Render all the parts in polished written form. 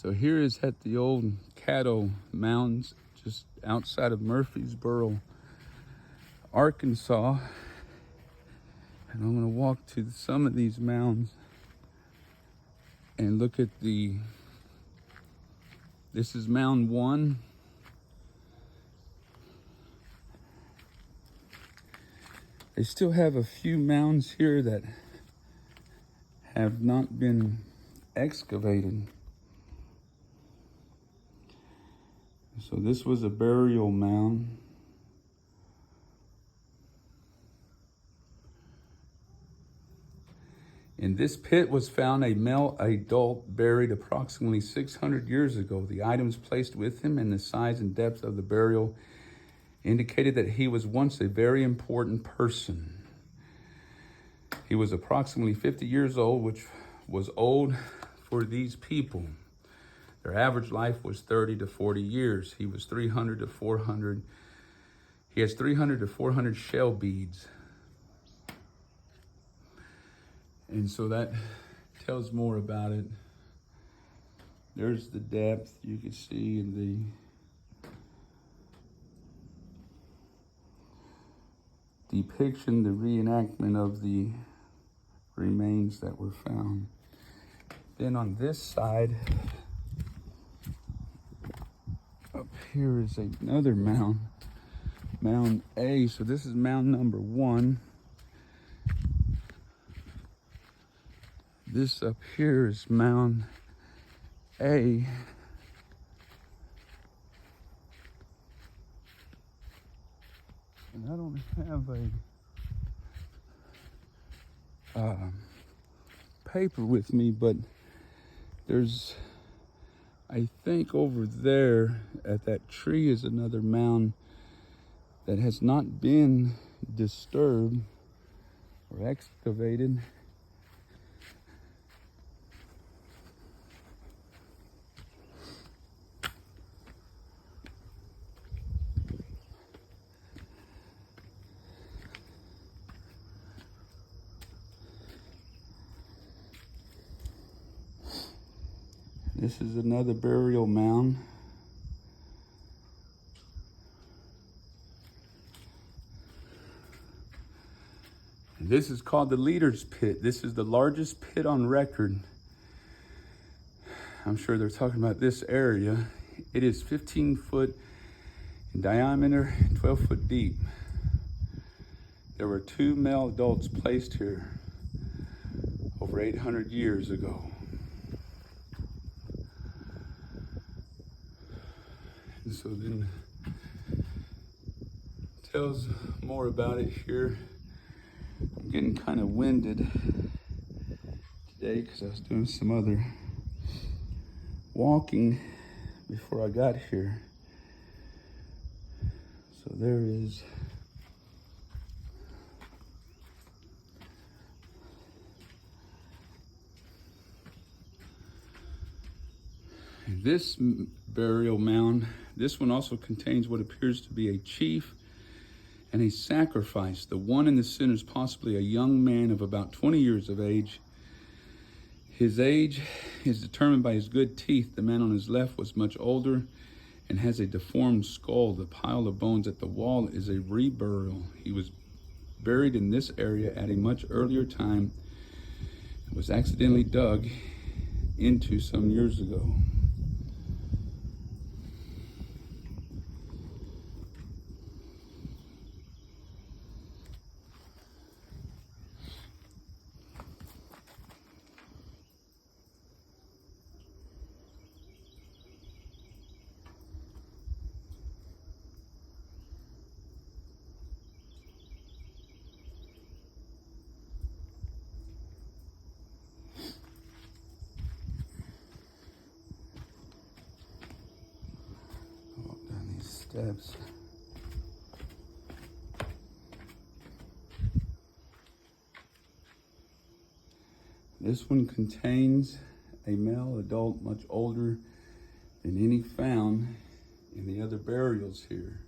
So here is at the old Caddo Mounds, just outside of Murfreesboro, Arkansas. And I'm gonna walk to some of these mounds and look at this is mound 1. They still have a few mounds here that have not been excavated. So this was a burial mound. In this pit was found a male adult buried approximately 600 years ago. The items placed with him and the size and depth of the burial indicated that he was once a very important person. He was approximately 50 years old, which was old for these people. Their average life was 30 to 40 years. He has 300 to 400 shell beads. And so that tells more about it. There's the depth you can see in the depiction, the reenactment of the remains that were found. Then on this side, up here is another mound, Mound A. So this is mound number 1. This up here is Mound A. And I don't have a paper with me, but there's, I think over there at that tree is another mound that has not been disturbed or excavated. This is another burial mound. And this is called the Leader's Pit. This is the largest pit on record. I'm sure they're talking about this area. It is 15 foot in diameter, 12 foot deep. There were 2 male adults placed here over 800 years ago. And so then tells more about it here. I'm getting kind of winded today because I was doing some other walking before I got here. So there is this burial mound. This one also contains what appears to be a chief and a sacrifice. The one in the center is possibly a young man of about 20 years of age. His age is determined by his good teeth. The man on his left was much older and has a deformed skull. The pile of bones at the wall is a reburial. He was buried in this area at a much earlier time. It was accidentally dug into some years ago. Steps. This one contains a male adult much older than any found in the other burials here.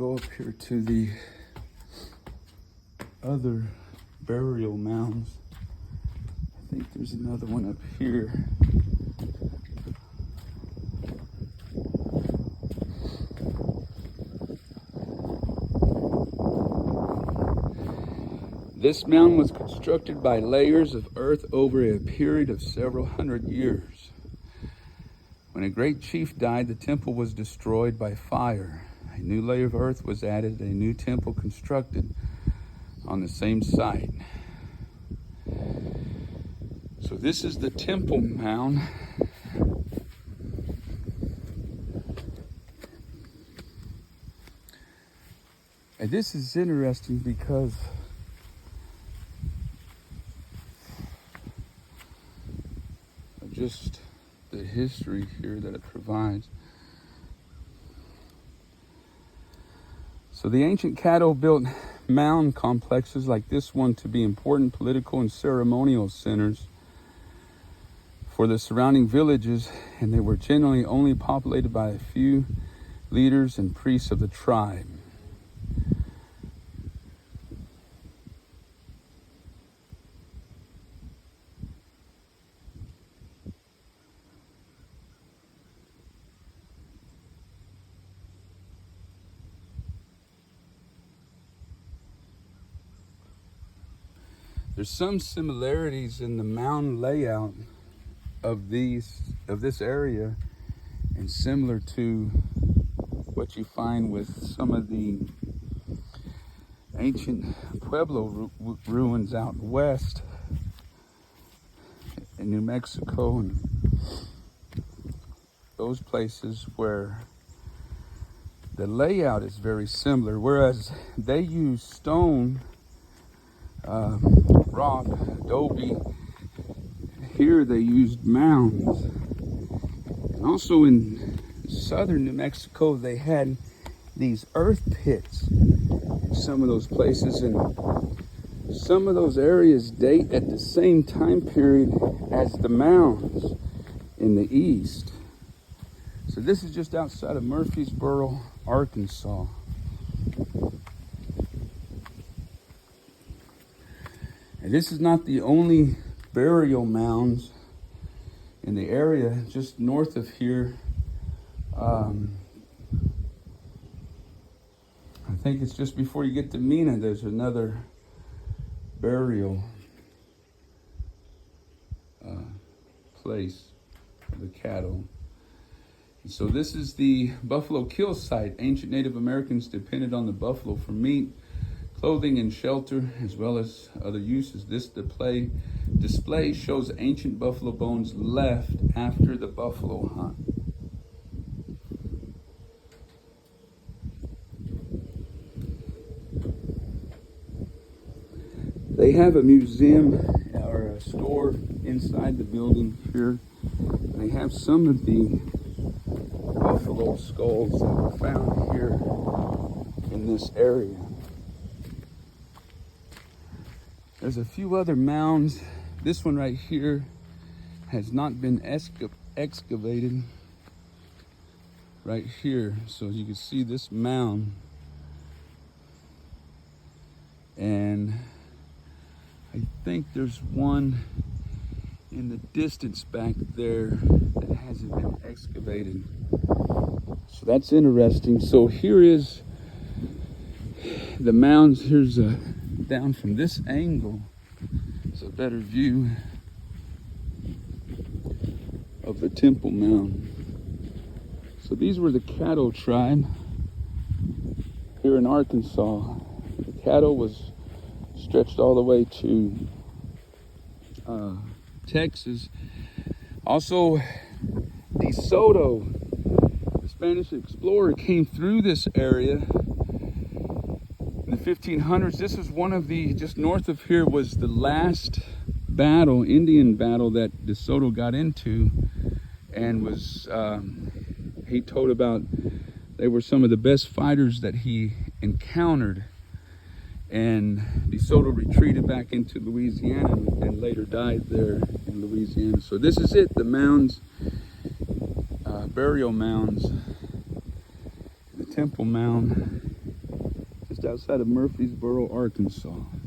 go up here to the other burial mounds. I think there's another one up here. This mound was constructed by layers of earth over a period of several hundred years. When a great chief died, the temple was destroyed by fire. A new layer of earth was added, a new temple constructed on the same site. So this is the temple mound. And this is interesting because of just the history here that it provides. So the ancient Caddo built mound complexes like this one to be important political and ceremonial centers for the surrounding villages, and they were generally only populated by a few leaders and priests of the tribe. There's some similarities in the mound layout of this area, and similar to what you find with some of the ancient Pueblo ruins out west in New Mexico and those places where the layout is very similar, whereas they use stone, rock, adobe. Here they used mounds. And also in southern New Mexico, they had these earth pits in some of those places, and some of those areas date at the same time period as the mounds in the east. So this is just outside of Murfreesboro, Arkansas. And this is not the only burial mounds in the area. Just north of here, I think it's just before you get to Mina, there's another burial place of the Caddo. And so this is the Buffalo Kill site. Ancient Native Americans depended on the buffalo for meat, clothing, and shelter, as well as other uses. This display shows ancient buffalo bones left after the buffalo hunt. They have a museum or a store inside the building here. They have some of the buffalo skulls that were found here in this area. There's a few other mounds. This one right here has not been excavated right here. So you can see this mound. And I think there's one in the distance back there that hasn't been excavated. So that's interesting. So here is the mounds. Here's a down from this angle. It's a better view of the temple mound. So these were the Caddo tribe here in Arkansas. The Caddo was stretched all the way to Texas. Also, De Soto, the Spanish explorer, came through this area in the 1500s. This is one of the, just north of here was the last battle, Indian battle, that De Soto got into, and was, he told about, they were some of the best fighters that he encountered. And De Soto retreated back into Louisiana and later died there in Louisiana. So this is it, the mounds, burial mounds, the temple mound just outside of Murfreesboro, Arkansas.